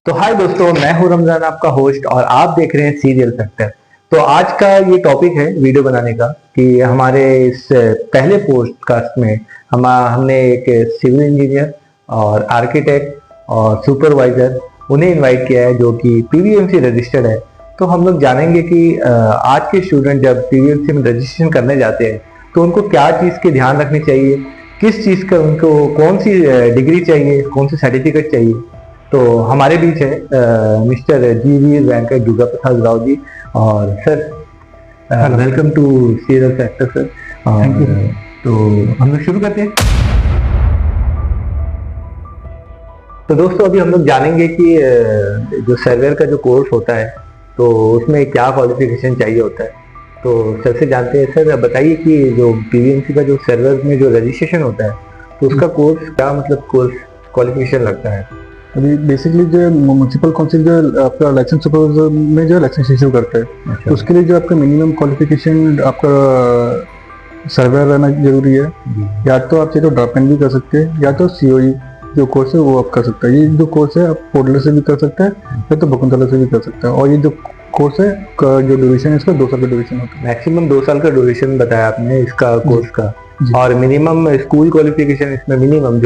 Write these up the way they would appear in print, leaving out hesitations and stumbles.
तो हाय दोस्तों, मैं हूं रमजान, आपका होस्ट, और आप देख रहे हैं सीरियल फैक्टर। तो आज का ये टॉपिक है वीडियो बनाने का कि हमारे इस पहले पॉडकास्ट में हमने एक सिविल इंजीनियर और आर्किटेक्ट और सुपरवाइजर उन्हें इनवाइट किया है जो कि पीवीएमसी रजिस्टर्ड है। तो हम लोग जानेंगे कि आज के स्टूडेंट जब पीवीएमसी में रजिस्ट्रेशन करने जाते हैं तो उनको क्या चीज़ की ध्यान रखनी चाहिए, किस चीज़ का उनको कौन सी डिग्री चाहिए, कौन सी सर्टिफिकेट चाहिए। तो हमारे बीच है मिस्टर जी.वी. वेंकट दुर्गा प्रसाद राव जी। और sir welcome to serial factor sir. Thank you. तो हम लोग शुरू करते हैं। तो दोस्तों अभी हम लोग जानेंगे कि जो सर्वेयर का जो कोर्स होता है तो उसमें क्या क्वालिफिकेशन चाहिए होता है। तो सर से जानते हैं। सर बताइए कि जो पीवीएमसी का जो सर्वेयर में जो रजिस्ट्रेशन होता है तो उसका कोर्स क्या, मतलब कोर्स क्वालिफिकेशन लगता है। अभी बेसिकली जो म्यूनसिपल काउंसिल जो आपका लाइसेंस सुपरवाइजर में जो लाइसेंस इशू करता है, अच्छा। तो उसके लिए जो आपका मिनिमम क्वालिफिकेशन आपका सर्वेयर रहना जरूरी है। या तो आप चाहे तो ड्राफ्टमैन भी कर सकते हैं या तो सीओई जो कोर्स है वो आप कर सकते हैं। ये जो कोर्स है आप पोर्टल से भी कर सकते हैं या तो बकुंतला से भी कर सकते हैं। और ये जो कोर्स है जो ड्यूरेशन है इसका 2 साल का ड्यूरेशन होता है। मैक्सिमम 2 साल का ड्यूरेशन बताया आपने इसका कोर्स का। और मिनिमम स्कूल क्वालिफिकेशन इसमें मिनिमम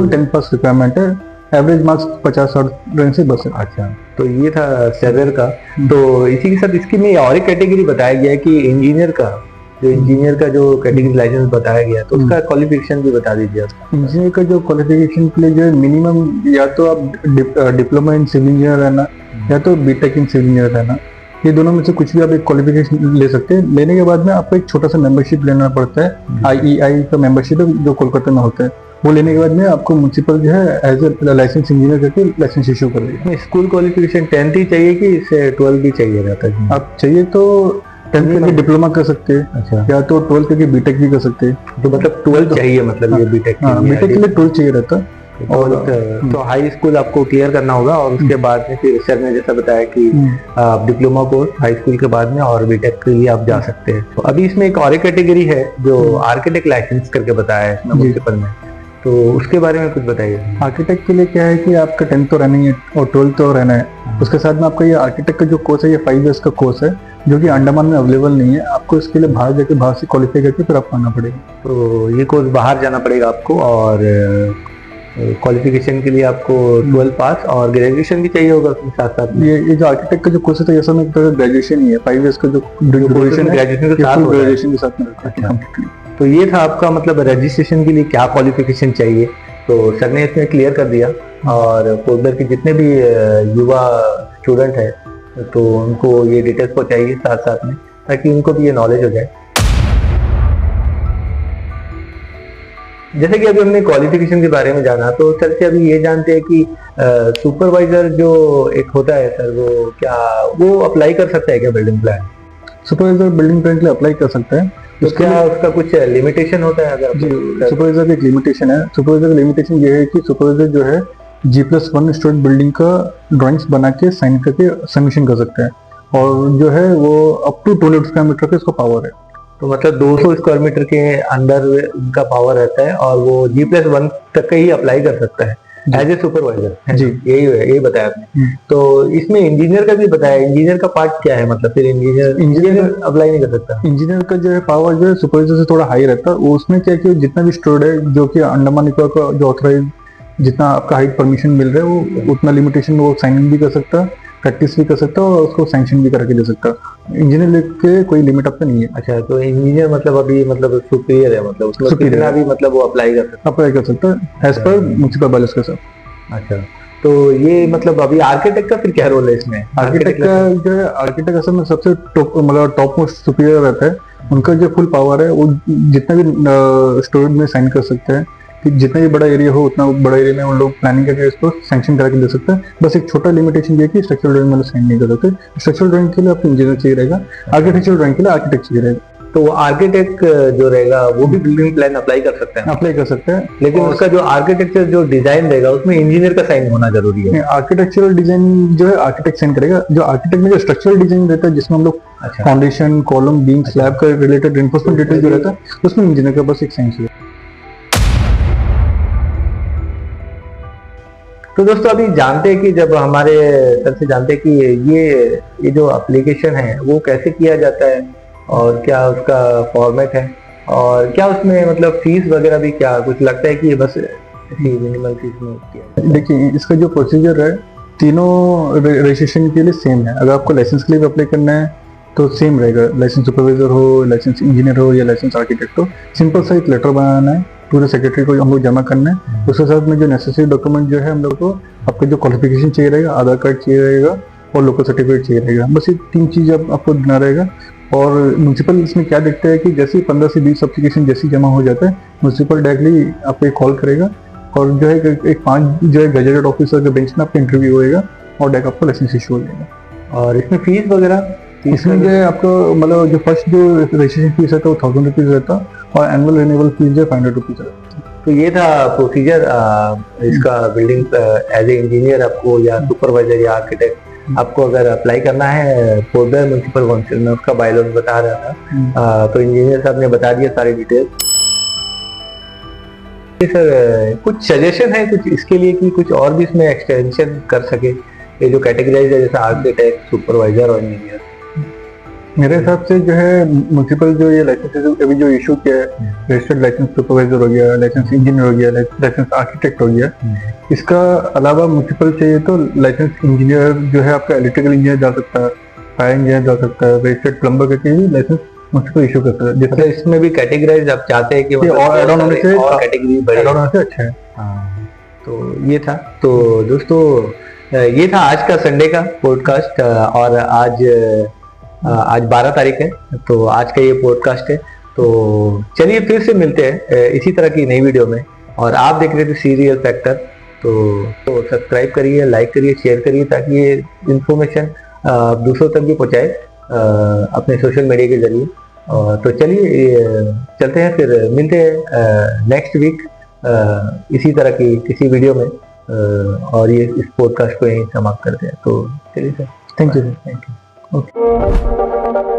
10 पास रिक्वायरमेंट है। एवरेज मार्क्स 50-60 रैंक से बस है। अच्छा, तो ये था सर्वेयर का। तो इसी के साथ इसकी में और एक कैटेगरी बताया गया है कि इंजीनियर का जो कैटेगरी लाइसेंस बताया गया, तो उसका क्वालिफिकेशन भी बता दीजिए आप। इंजीनियर का जो क्वालिफिकेशन के लिए जो मिनिमम या तो आप डिप्लोमा इन सिविल इंजीनियर रहना या तो बीटेक इन सिविल इंजीनियर रहना, ये दोनों में से कुछ भी आप एक क्वालिफिकेशन ले सकते हैं। लेने के बाद में आपको एक छोटा सा मेंबरशिप लेना पड़ता है। IEI का मेंबरशिप है जो कोलकाता में होता है। वो लेने के बाद में आपको म्युनिसिपल जो है एज ए लाइसेंस इंजीनियर करके लाइसेंस इशू कर देगा। स्कूल क्वालिफिकेशन 10th ही चाहिए कि इससे 12 भी चाहिए रहता है? आप चाहिए तो 10th करके डिप्लोमा कर सकते हैं। अच्छा। या तो 12 करके बीटेक भी कर सकते हैं। तो मतलब 12 चाहिए, मतलब ये बीटेक बीटेक के लिए 12 चाहिए रहता है। और तो हाई स्कूल आपको क्लियर करना होगा और उसके बाद में फिर सर ने जैसा बताया कि आप डिप्लोमा कोर्स हाई स्कूल के बाद में और बीटेक के लिए आप जा सकते हैं। तो अभी इसमें एक और कैटेगरी है जो आर्किटेक्ट लाइसेंस करके बताया है म्युनिसिपल में, तो उसके बारे में कुछ बताइए। आर्किटेक्ट के लिए क्या है कि आपका 10th तो रहना ही है और 12th तो रहना है। उसके साथ में आपका ये आर्किटेक्ट का जो कोर्स है ये 5 years का कोर्स है जो कि अंडमान में अवेलेबल नहीं है। आपको इसके लिए बाहर जाके बाहर से क्वालिफाई करके फिर आपको आना पड़ेगा। तो ये कोर्स बाहर जाना पड़ेगा आपको, और क्वालिफिकेशन के लिए आपको 12 पास और ग्रेजुएशन भी चाहिए होगा उसके साथ साथ। ये जो आर्किटेक्ट का जो कोर्स है तो ये सब में ग्रेजुएशन ही है। 5 years का जो ड्यूरेशन है ग्रेजुएशन के साथ में अच्छा। तो ये था आपका मतलब रजिस्ट्रेशन के लिए क्या क्वालिफिकेशन चाहिए, तो सर ने इसमें क्लियर कर दिया। और फर्दर के जितने भी युवा स्टूडेंट है तो उनको ये डिटेल्स पहुंचाइए साथ साथ में, ताकि उनको भी ये नॉलेज हो जाए। जैसे कि अभी हमने क्वालिफिकेशन के बारे में जाना, तो सर से अभी ये जानते हैं कि सुपरवाइजर जो एक होता है सर, वो अप्लाई कर सकता है क्या building plan? Supervisor building plan के लिए अप्लाई कर सकता है। तो क्या उसका कुछ लिमिटेशन होता है? अगर सुपरवाइजर का एक लिमिटेशन है। सुपरवाइजर का लिमिटेशन ये है कि सुपरवाइजर जो है G+1 स्टूडेंट बिल्डिंग का ड्राइंग्स बना के साइन करके सबमिशन कर सकते हैं। और जो है वो अप टू 200 स्क्वायर मीटर का इसका पावर है। तो मतलब 200 स्क्वायर मीटर के अंदर उनका पावर रहता है और वो G+1 तक का ही अप्लाई कर सकता है एज ए सुपरवाइजर जी। यही बताया आपने। तो इसमें इंजीनियर का भी बताया। इंजीनियर का पार्ट क्या है, मतलब फिर इंजीनियर अप्लाई नहीं कर सकता? इंजीनियर का जो है पावर जो है सुपरवाइजर से थोड़ा हाई रहता है। उसमें क्या कि जितना भी स्टूडेंट है जो कि अंडमान निकोबार का जो ऑथराइज जितना आपका हाइट परमिशन मिल रहा है वो उतना लिमिटेशन वो साइन भी कर सकता है, प्रैक्टिस भी कर सकता है और उसको सैंक्शन भी करके दे सकता है। इंजीनियर के कोई लिमिट आपका नहीं है। अच्छा, तो इंजीनियर मतलब अभी मतलब सुपीरियर है, मतलब उसमें कितना भी मतलब वो अप्लाई कर सकता है एज पर म्युनिसिपल बायलॉज के साथ। अच्छा, तो ये मतलब अभी आर्किटेक्ट का फिर क्या रोल है इसमें? आर्किटेक्ट का जो है आर्किटेक्ट असल में सबसे टॉप मोस्ट सुपीरियर रहता है। उनका जो फुल पावर है वो जितना भी स्टूडेंट में साइन कर सकते हैं कि जितना भी बड़ा एरिया हो उतना बड़ा एरिया में उन लोग प्लानिंग करके इसको सैंक्शन करके दे सकते हैं। बस एक छोटा लिमिटेशन ये है कि स्ट्रक्चरल ड्राइंग में साइन नहीं कर सकते। स्ट्रक्चरल ड्राइंग के लिए आपको इंजीनियर चाहिए रहेगा, आर्किटेक्चरल ड्राइंग के लिए आर्किटेक्ट चाहिए रहेगा। तो आर्किटेक्ट जो रहेगा वो भी बिल्डिंग प्लान अप्लाई कर सकते हैं? अप्लाई कर सकते हैं, लेकिन उसका जो आर्किटेक्चर जो डिजाइन रहेगा उसमें इंजीनियर का साइन होना जरूरी है। आर्किटेक्चरल डिजाइन जो है आर्किटेक्ट साइन करेगा। जो आर्किटेक्ट में जो स्ट्रक्चरल डिजाइन रहता है जिसमें हम लोग फाउंडेशन, कॉलम, बीम, स्लैब का रिलेटेड रिइंफोर्समेंट डिटेल जो रहता है उसमें इंजीनियर का बस एक साइन चाहिए। तो दोस्तों अभी जानते हैं कि जब हमारे सर से जानते हैं कि ये जो एप्लीकेशन है वो कैसे किया जाता है और क्या उसका फॉर्मेट है और क्या उसमें मतलब फीस वगैरह भी क्या कुछ लगता है कि ये बस ऐसी मिनिमल फीस में किया जाता है? देखिए, इसका जो प्रोसीजर है तीनों रजिस्ट्रेशन के लिए सेम है। अगर आपको लाइसेंस के लिए अप्लाई करना है तो सेम रहेगा, लाइसेंस सुपरवाइजर हो, लाइसेंस इंजीनियर हो या लाइसेंस आर्किटेक्ट हो। सिंपल सा एक लेटर बनाना है, पूरे सेक्रेटरी को हम लोग जमा करना है। उसके साथ में जो नेसेसरी डॉक्यूमेंट जो है हम लोग को, आपका जो क्वालिफिकेशन चाहिए रहेगा, आधार कार्ड चाहिए रहेगा और लोकल सर्टिफिकेट चाहिए रहेगा। बस ये 3 चीज़ आपको देना रहेगा। और म्यूनसिपल इसमें क्या देखते हैं कि जैसे ही 15 से 20 एप्लीकेशन जैसे जमा हो जाता है, म्यूनसिपल डायरेक्टली आपको कॉल करेगा और जो है एक 5 जो है गजेटेड ऑफिसर के बेंच में आपका इंटरव्यू होएगा और डायरेक्ट आपको लाइसेंस इशू हो जाएगा। और इसमें फीस वगैरह इसमें जो है आपको मतलब जो फर्स्ट जो रजिस्ट्रेशन फीस रहता है वो 1000 रुपीज़ रहता है और एनुअल रिन्यूअल फीस जो है 500 रुपीज़ रहता है। तो ये था प्रोसीजर इसका। बिल्डिंग एज ए इंजीनियर आपको या सुपरवाइजर या आर्किटेक्ट आपको अगर अप्लाई करना है पोर्टल म्युनिसिपल काउंसिल में, उसका बायलॉज बता रहा था। तो इंजीनियर साहब ने बता दिया सारी डिटेल। सर कुछ सजेशन है कुछ इसके लिए कि कुछ और भी इसमें एक्सटेंशन कर सके, ये जो कैटेगराइज है जैसे आर्किटेक्ट, सुपरवाइजर और इंजीनियर? मेरे हिसाब से जो है म्युनिसिपल जो ये लाइसेंस अभी जो इशू किया है, रजिस्टर्ड लाइसेंस सुपरवाइजर हो गया, लाइसेंस इंजीनियर हो गया, लाइसेंस आर्किटेक्ट हो गया, इसका अलावा म्युनिसिपल चाहिए तो लाइसेंस इंजीनियर जो है आपका इलेक्ट्रिकल इंजीनियर जा सकता है, फायर इंजीनियर जा सकता है, रजिस्टर्ड प्लम्बर करके भी लाइसेंस म्युनिसिपल इशू कर सकता है। मतलब इसमें भी कैटेगराइज आप चाहते हैं कि और ऐड ऑन होने से और कैटेगरी बढ़े अच्छा है। तो ये था। तो दोस्तों ये था आज का संडे का पॉडकास्ट। और आज 12 तारीख है, तो आज का ये पॉडकास्ट है। तो चलिए फिर से मिलते हैं इसी तरह की नई वीडियो में। और आप देख रहे थे सीरियल फैक्टर, तो सब्सक्राइब करिए, लाइक करिए, शेयर करिए ताकि ये इंफॉर्मेशन दूसरों तक भी पहुंचाए अपने सोशल मीडिया के जरिए। तो चलिए चलते हैं, फिर मिलते हैं नेक्स्ट वीक इसी तरह की किसी वीडियो में। और ये इस पॉडकास्ट को यहीं समाप्त करते हैं। तो चलिए sir, thank you. Thank you. Okay.